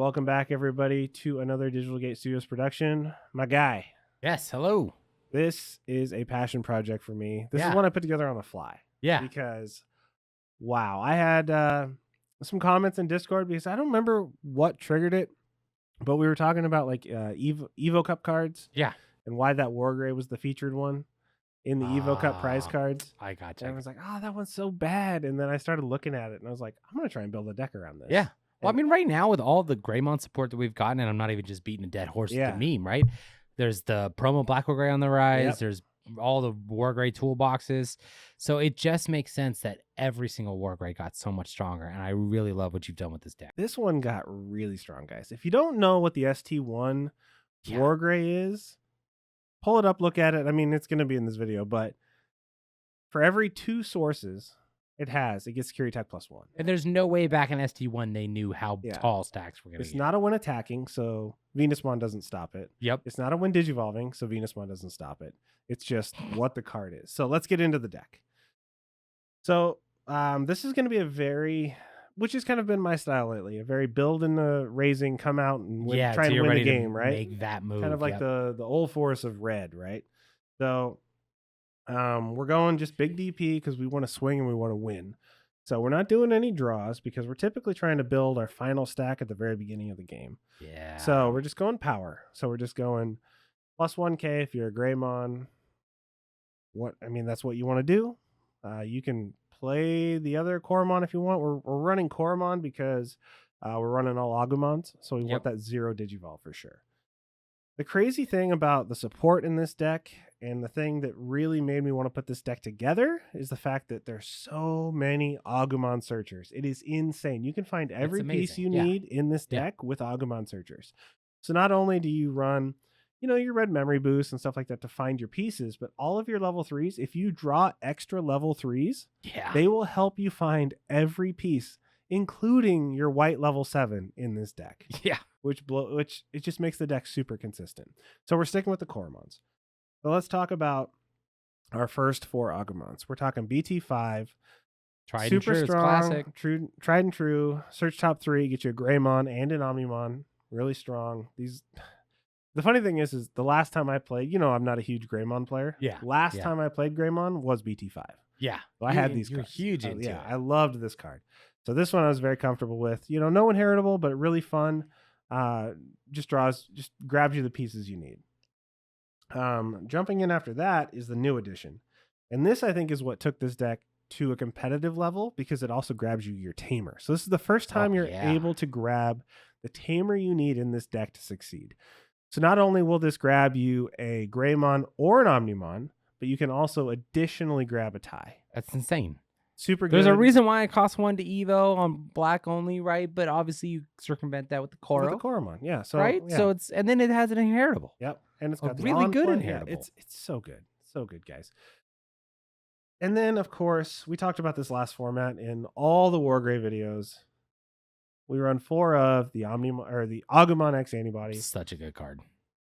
welcome back, everybody, to another Digital Gate Studios production. My guy, Yes, hello. this is a passion project for me. This is Yeah. one I put together on the fly. Yeah. Because, wow, I had some comments in Discord because I don't remember what triggered it, but we were talking about like Evo Cup cards. Yeah. And why that Wargrey was the featured one in the Evo Cup prize cards. I gotcha. And I was like, oh, that one's so bad. And then I started looking at it and I was like, I'm going to try and build a deck around this. Yeah. Well, I mean, right now with all the Greymon support that we've gotten, and I'm not even just beating a dead horse with the meme, right? There's the promo Black Wargrey on the rise. Yep. There's all the Wargrey toolboxes. So it just makes sense that every single Wargrey got so much stronger. And I really love what you've done with this deck. This one got really strong, guys. If you don't know what the ST-01 Wargrey is, pull it up, look at it. I mean, it's going to be in this video, but for every 2 sources it gets security tech +1. And there's no way back in ST-1 they knew how tall stacks were going to be. It's not a win attacking, so Venusmon doesn't stop it. Yep. It's not a win digivolving, so Venusmon doesn't stop it. It's just what the card is. So let's get into the deck. So this is going to be which has kind of been my style lately, a very build in the raising, come out and try and win the game, right? Make that move. Kind of like the old force of red, right? So we're going just big DP because we want to swing and we want to win. So we're not doing any draws because we're typically trying to build our final stack at the very beginning of the game. Yeah. So we're just going power. So we're just going +1K if you're a Greymon. That's what you want to do. You can play the other Coromon if you want. We're running Coromon because we're running all Agumons, so we want that 0 Digivolve for sure. The crazy thing about the support in this deck, and the thing that really made me want to put this deck together, is the fact that there's so many Agumon searchers. It is insane. You can find every piece you need in this deck with Agumon searchers. So not only do you run your red memory boost and stuff like that to find your pieces, but all of your level 3s, if you draw extra level 3s, they will help you find every piece, including your white level 7 in this deck. Yeah. Which it just makes the deck super consistent. So we're sticking with the Coromons. So let's talk about our first 4 Agumons. We're talking BT5. Tried super and true, strong, classic. Tried and true. Search top 3, get you a Greymon and an Omnimon. Really strong. The funny thing is the last time I played, I'm not a huge Greymon player. Yeah. Last time I played Greymon was BT5. Yeah. So I had these cards. You're huge into it. I loved this card. So this one I was very comfortable with. No inheritable, but really fun. Just grabs you the pieces you need. Jumping in after that is the new edition. And this, I think, is what took this deck to a competitive level because it also grabs you your Tamer. So this is the first time you're able to grab the Tamer you need in this deck to succeed. So not only will this grab you a Greymon or an Omnimon, but you can also additionally grab a tie. That's insane. Super good. There's a reason why it costs 1 to Evo on black only, right? But obviously you circumvent that with the Coro. With the Coromon, yeah. So, right? Yeah. So and then it has an inheritable. Yep. And it's got a really good inheritable. Yeah, it's so good. So good, guys. And then, of course, we talked about this last format in all the Wargrey videos. We run 4 of the the Agumon X antibody. Such a good card.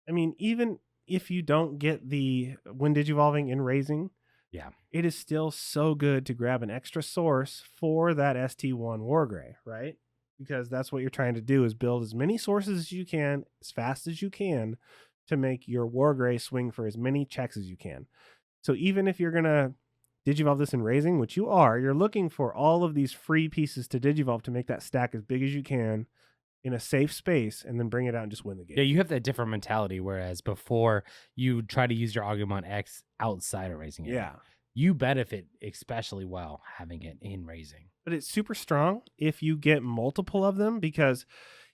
I mean, even if you don't get the Wind Digivolving in Raising, it is still so good to grab an extra source for that ST-01 Wargrey, right? Because that's what you're trying to do, is build as many sources as you can, as fast as you can, to make your Wargrey swing for as many checks as you can. So even if you're going to Digivolve this in Raising, which you're looking for all of these free pieces to Digivolve to make that stack as big as you can in a safe space, and then bring it out and just win the game. Yeah, you have that different mentality, whereas before you try to use your Agumon X outside of Raising it. Yeah. You benefit especially well having it in Raising. But it's super strong if you get multiple of them, because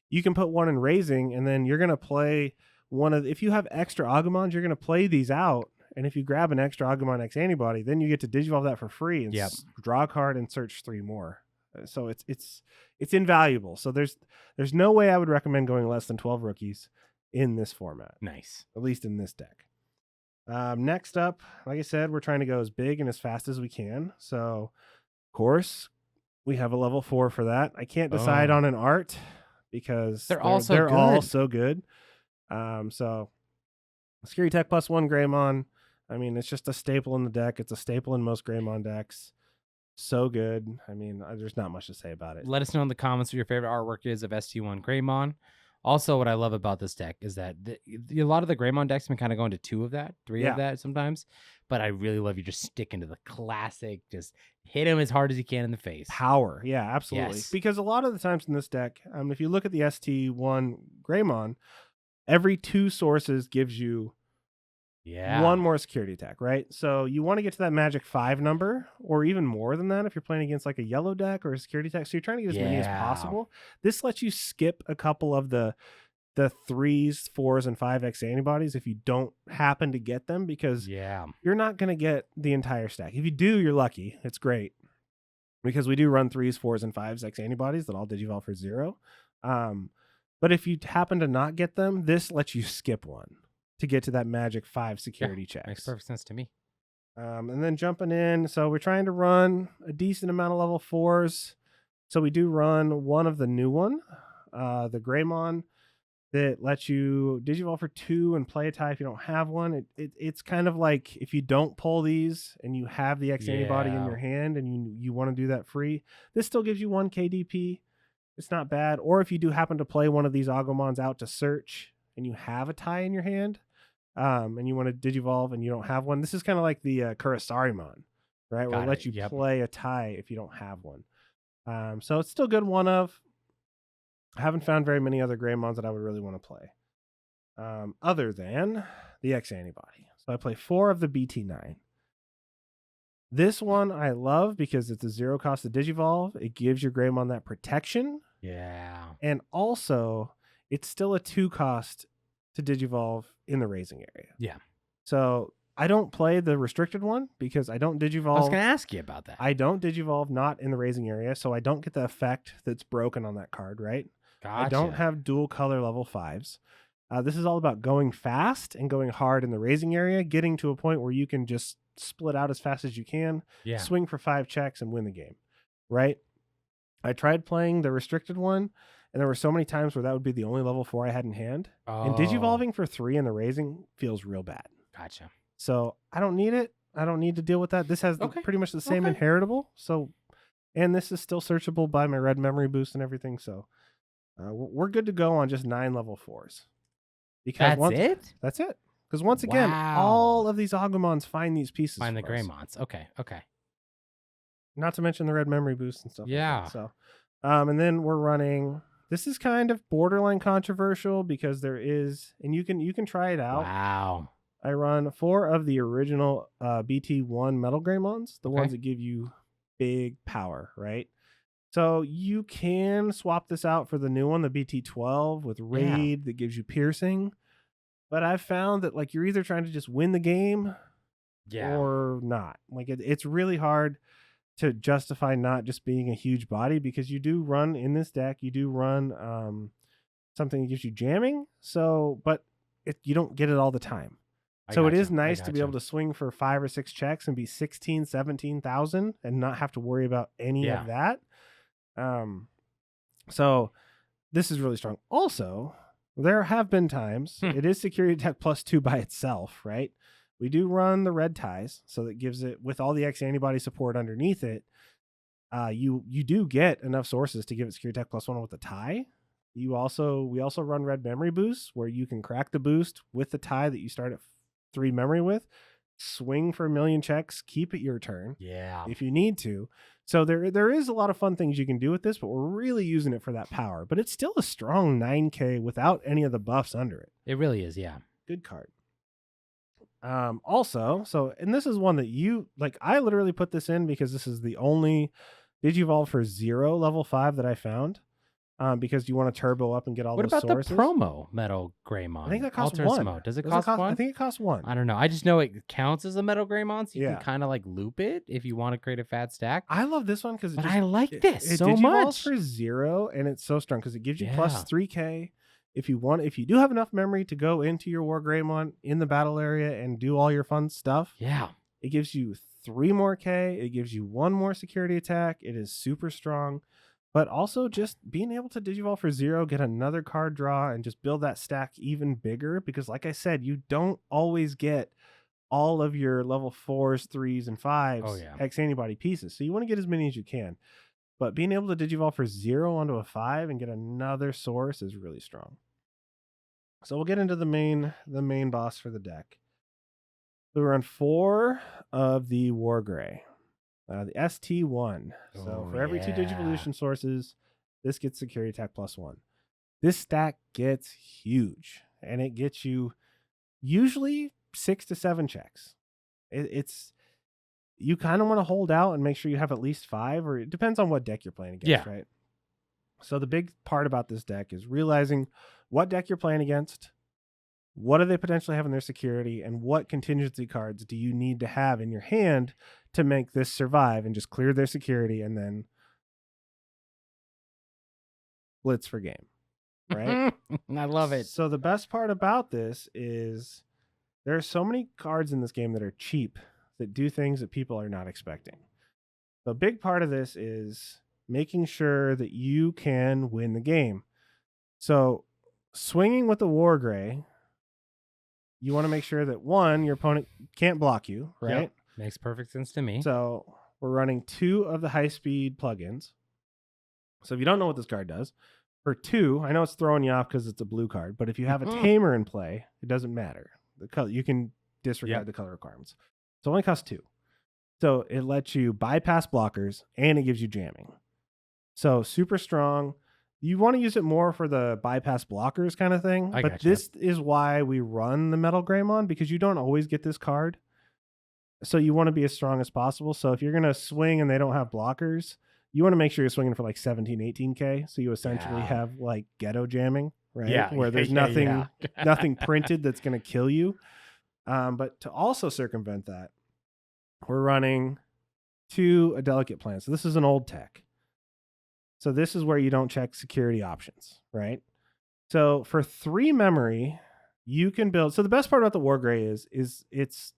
you can put one in Raising, and then you're going to play if you have extra Agumons, you're going to play these out. And if you grab an extra Agumon X antibody, then you get to Digivolve that for free and draw a card and search 3 more. So it's invaluable. So there's no way I would recommend going less than 12 rookies in this format. Nice. At least in this deck. Next up, like I said, we're trying to go as big and as fast as we can. So, of course, we have a level 4 for that. I can't decide on an art because they're all so good. So, Security Tech +1 Greymon. I mean, it's just a staple in the deck. It's a staple in most Greymon decks. So good. I mean, there's not much to say about it. Let us know in the comments what your favorite artwork is of ST-01 Greymon. Also, what I love about this deck is that a lot of the Greymon decks can kind of go into 2 of that, 3 of that sometimes. But I really love you just sticking to the classic, just hit him as hard as you can in the face. Power. Yeah, absolutely. Yes. Because a lot of the times in this deck, if you look at the ST-01 Greymon, every 2 sources gives you one more security attack, right? So you want to get to that magic 5 number, or even more than that if you're playing against like a yellow deck or a security attack. So you're trying to get as many as possible. This lets you skip a couple of the 3s, 4s, and 5x antibodies if you don't happen to get them, because you're not going to get the entire stack. If you do, you're lucky. It's great, because we do run 3s, 4s, and 5s X antibodies that all Digivolve for 0. But if you happen to not get them, this lets you skip one to get to that magic 5 security checks. Makes perfect sense to me. And then jumping in, so we're trying to run a decent amount of level 4s. So we do run one of the new one, the Greymon, that lets you Digivolve for 2 and play a tie if you don't have one. It's kind of like if you don't pull these and you have the X antibody in your hand and you want to do that free, this still gives you 1 KDP. It's not bad. Or if you do happen to play one of these Agumons out to search and you have a tie in your hand, and you want to Digivolve and you don't have one, this is kind of like the Kurisarimon, right? Where it lets you play a tie if you don't have one. So it's still good one of. I haven't found very many other Greymons that I would really want to play, other than the X antibody. So I play 4 of the BT9. This one I love because it's a 0 cost to Digivolve. It gives your Greymon that protection. Yeah. And also, it's still a 2 cost to Digivolve in the raising area. Yeah. So I don't play the restricted one because I don't Digivolve. I was going to ask you about that. I don't Digivolve not in the raising area, so I don't get the effect that's broken on that card, right? Gotcha. I don't have dual color level 5s. This is all about going fast and going hard in the raising area, getting to a point where you can just split out as fast as you can, swing for 5 checks, and win the game, right? I tried playing the restricted one, and there were so many times where that would be the only level 4 I had in hand. And Digivolving for 3 in the raising feels real bad. Gotcha. So I don't need it. I don't need to deal with that. This has pretty much the same inheritable. So, and this is still searchable by my red memory boost and everything. So we're good to go on just 9 level 4s. Because That's it. Because once again, all of these Agumons find these pieces. Find the Greymons. Okay. Not to mention the red memory boost and stuff. Yeah. Like that. So, and then we're running. This is kind of borderline controversial because there is, and you can try it out. Wow. I run 4 of the original BT1 Metal Greymons, the ones that give you big power, right? So you can swap this out for the new one, the BT12 with Raid that gives you piercing. But I've found that like you're either trying to just win the game or not. Like it's really hard to justify not just being a huge body, because you do run in this deck, you do run something that gives you jamming. So, but you don't get it all the time. So it is nice to be able to swing for 5 or 6 checks and be 16, 17,000 and not have to worry about any of that. So this is really strong. Also, there have been times it is security attack +2 by itself, right? We do run the red ties, so that gives it, with all the X antibody support underneath it, you do get enough sources to give it security attack +1 with the tie. We also run red memory boosts where you can crack the boost with the tie that you start at 3 memory with, swing for 1,000,000 checks, keep it your turn if you need to. So there is a lot of fun things you can do with this, but we're really using it for that power. But it's still a strong 9K without any of the buffs under it. It really is, Good card. Also, and this is one that you like, I literally put this in because this is the only Digivolve for 0 level 5 that I found. Because you want to turbo up and get all those sources. What about the promo Metal Greymon? I think that costs 1. Does it cost 1? I think it costs 1. I don't know. I just know it counts as a Metal Greymon, so you can kind of like loop it if you want to create a fat stack. I love this one because I like this so much. It Digivolves for 0, and it's so strong because it gives you plus 3K. If you do have enough memory to go into your WarGreymon in the battle area and do all your fun stuff. It gives you 3 more K. It gives you 1 more security attack. It is super strong. But also just being able to Digivolve for 0, get another card draw, and just build that stack even bigger. Because like I said, you don't always get all of your level 4s, 3s, and 5s X antibody pieces. So you want to get as many as you can. But being able to Digivolve for 0 onto a 5 and get another source is really strong. So we'll get into the main boss for the deck. So we run 4 of the Wargrey, the ST-01. So for every 2 Digivolution sources, this gets security attack +1. This stack gets huge, and it gets you usually 6 to 7 checks. It's you kind of want to hold out and make sure you have at least 5, or it depends on what deck you're playing against, right? So the big part about this deck is realizing what deck you're playing against, what do they potentially have in their security, and what contingency cards do you need to have in your hand to make this survive and just clear their security and then blitz for game, right? I love it. So the best part about this is there are so many cards in this game that are cheap that do things that people are not expecting. So a big part of this is making sure that you can win the game. So swinging with the Wargrey, you want to make sure that, one, your opponent can't block you, right? Yep. Makes perfect sense to me. So we're running 2 of the high-speed plugins. So if you don't know what this card does, for 2, I know it's throwing you off because it's a blue card, but if you have a Tamer in play, it doesn't matter. The color, you can disregard the color requirements. So it only costs 2. So it lets you bypass blockers, and it gives you jamming. So super strong. You want to use it more for the bypass blockers kind of thing. But this is why we run the Metal Greymon, because you don't always get this card. So you want to be as strong as possible. So if you're going to swing and they don't have blockers, you want to make sure you're swinging for like 17, 18K. So you essentially have like ghetto jamming, right? Yeah. Where there's nothing printed that's going to kill you. But to also circumvent that, we're running 2 a delicate plan. So this is an old tech. So this is where you don't check security options, right? So for 3 memory, you can build. So the best part about the Wargrey is its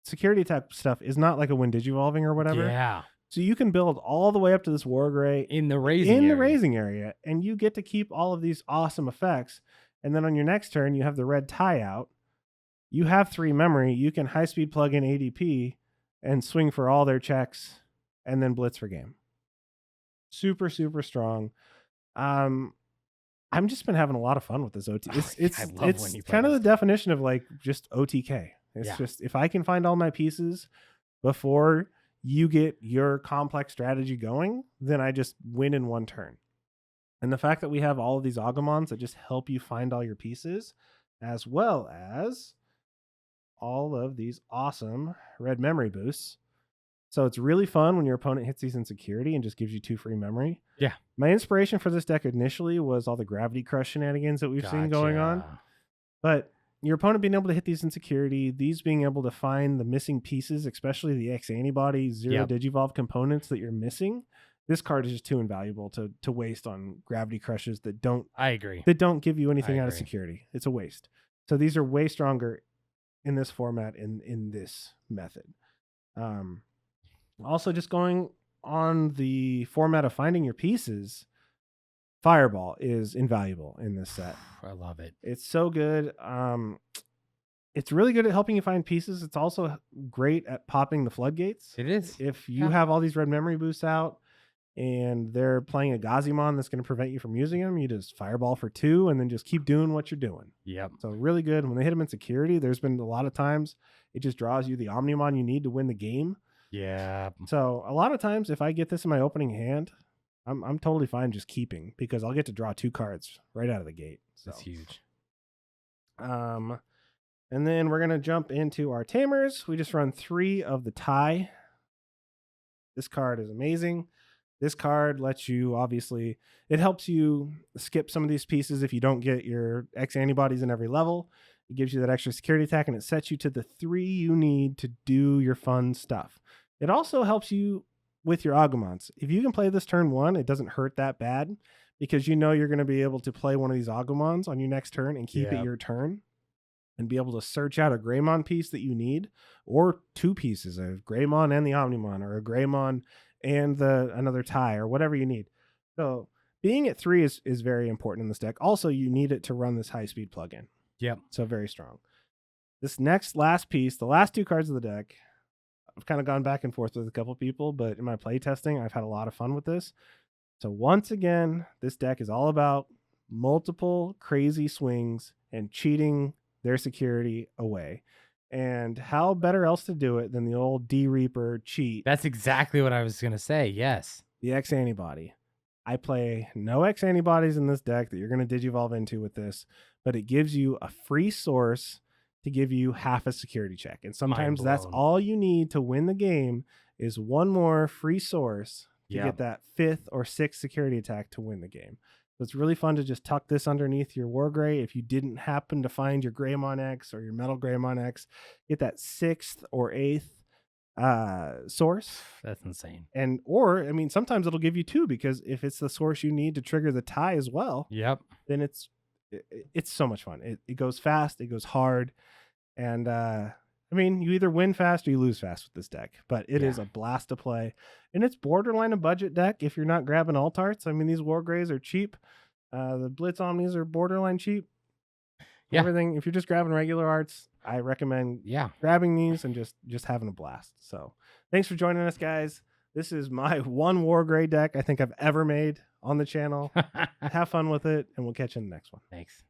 security attack stuff is not like a when digivolving or whatever. Yeah. So you can build all the way up to this Wargrey in the raising area, and you get to keep all of these awesome effects. And then on your next turn, you have the red tie out. You have 3 memory. You can high speed plug in ADP and swing for all their checks, and then blitz for game. Super, super strong. I've just been having a lot of fun with this OTK. It's kind of the definition of like just OTK. It's just, if I can find all my pieces before you get your complex strategy going, then I just win in 1 turn. And the fact that we have all of these Agumons that just help you find all your pieces, as well as all of these awesome red memory boosts. So it's really fun when your opponent hits these in security and just gives you 2 free memory. Yeah. My inspiration for this deck initially was all the Gravity Crush shenanigans that we've seen going on. But your opponent being able to hit these in security, these being able to find the missing pieces, especially the X antibody 0 Digivolve components that you're missing, this card is just too invaluable to waste on Gravity Crushes that don't that don't give you anything out of security. It's a waste. So these are way stronger in this format, in this method. Also, just going on the format of finding your pieces, Fireball is invaluable in this set. I love it. It's so good. It's really good at helping you find pieces. It's also great at popping the floodgates. It is. If you have all these red memory boosts out and they're playing a Gazimon that's going to prevent you from using them, you just Fireball for 2 and then just keep doing what you're doing. Yep. So really good. When they hit them in security, there's been a lot of times it just draws you the Omnimon you need to win the game. Yeah. So a lot of times if I get this in my opening hand, I'm totally fine just keeping, because I'll get to draw 2 cards right out of the gate. So that's huge. And then we're going to jump into our Tamers. We just run 3 of the tie. This card is amazing. This card lets you, obviously, it helps you skip some of these pieces if you don't get your X antibodies in every level. It gives you that extra security attack, and it sets you to the 3 you need to do your fun stuff. It also helps you with your Agumons. If you can play this turn 1, it doesn't hurt that bad, because you know you're going to be able to play one of these Agumons on your next turn and keep it your turn, and be able to search out a Greymon piece that you need, or 2 pieces, a Greymon and the Omnimon, or a Greymon and another tie, or whatever you need. So being at 3 is very important in this deck. Also, you need it to run this high-speed plugin. Yep. So very strong. This last piece, the last 2 cards of the deck, I've kind of gone back and forth with a couple people, but in my play testing, I've had a lot of fun with this. So once again, this deck is all about multiple crazy swings and cheating their security away. And how better else to do it than the old D Reaper cheat? That's exactly what I was going to say. Yes. The X antibody. I play no X antibodies in this deck that you're going to Digivolve into with this, but it gives you a free source to give you half a security check. And sometimes that's all you need to win the game is one more free source to get that 5th or 6th security attack to win the game. So it's really fun to just tuck this underneath your Wargrey. If you didn't happen to find your Greymon X or your Metal Greymon X, get that 6th or 8th source. That's insane. And or I mean, sometimes it'll give you 2, because if it's the source you need to trigger the tie as well, then it's so much fun. It goes fast, it goes hard, and I mean, you either win fast or you lose fast with this deck, but it is a blast to play. And it's borderline a budget deck if you're not grabbing alt arts. I mean, these Wargreys are cheap. The Blitz Omnis are borderline cheap. Everything, if you're just grabbing regular arts, I recommend grabbing these and just having a blast. So thanks for joining us, guys. This is my one Wargrey deck I think I've ever made on the channel. Have fun with it, and we'll catch you in the next one. Thanks.